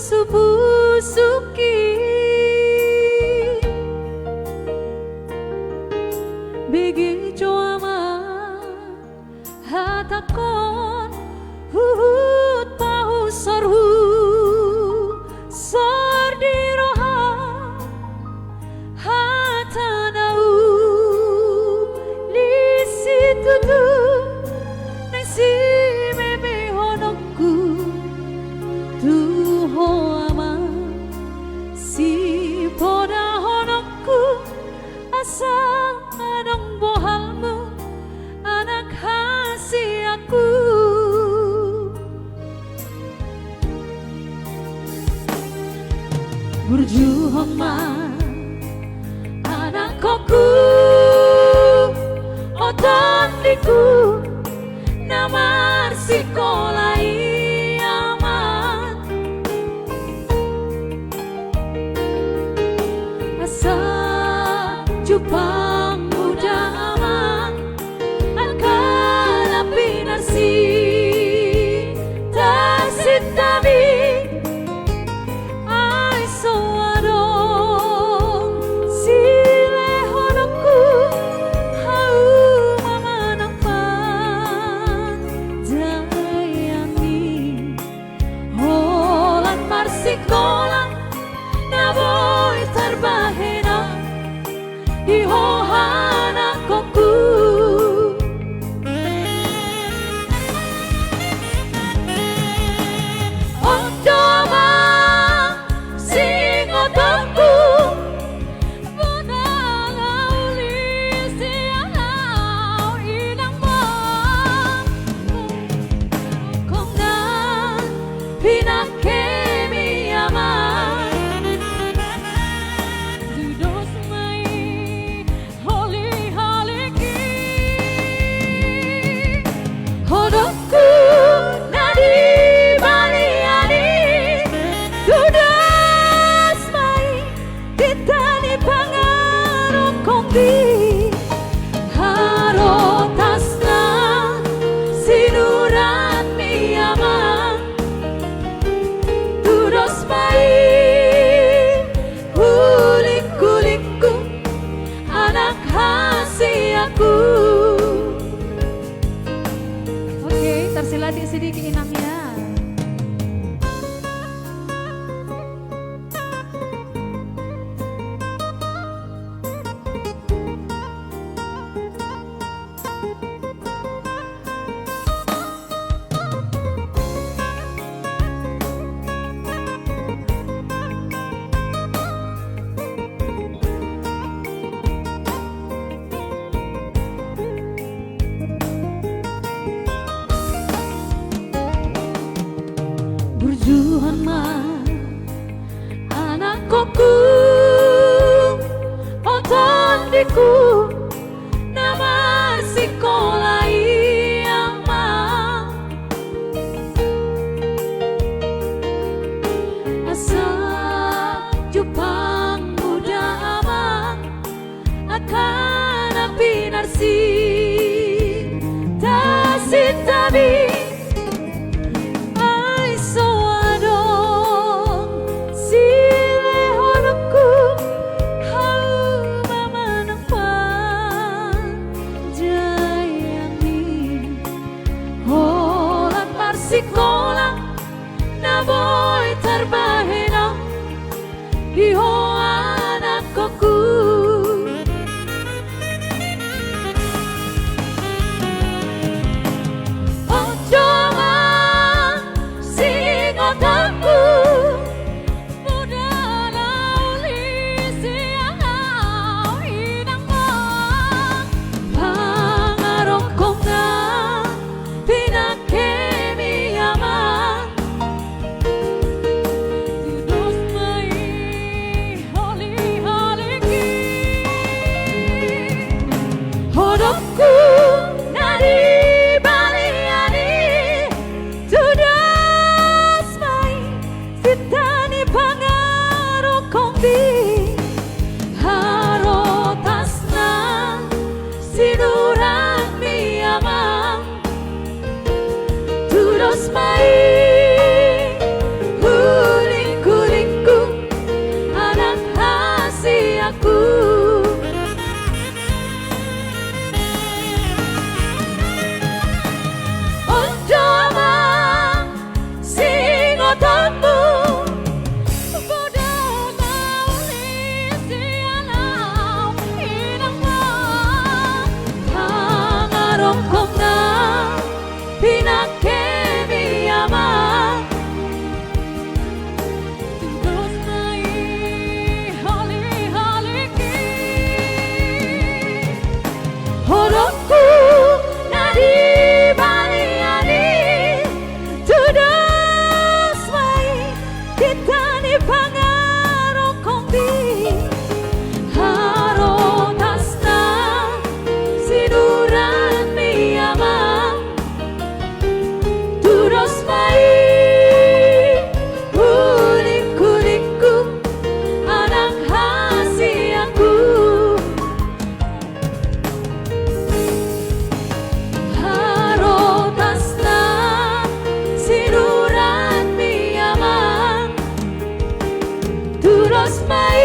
subusuki bigi joama hatakon huhut pahu sorhu sordiroha hatanau lisitutu nasi mebe honokku tuho ama si poda honokku asal anong bohalmu anak hasi aku berjuang mah anak koku otot diku namar sikolai aman asa jupang muda aman akan pinarsi tasit tabi ai soadong sile honokku hau mamanang pan dayani holan marsikola na boy terbahena ihohana koku Oktoma singotoku Bonalau lisialau inang mo Kung na pinakemi aman Dudos may holi-haliki Hodokku nadi baliani Dudos may ditani pangarok kongdi Harotas na sinuran mi aman Dudos may hulik-hulikku anak hasi aku. Oke, tersiladik sedikit inangnya. Berjuang mah anak koku oton diku nama sikolai ama asa jupang muda ama akan pinarsi tasit tabi Sile honokku hau mamanang pan Itani pangarong kong di harotas na sinuran mi ama Turos mai unik-unikku anak hasiaku harotas na sinuran mi ama Turos mai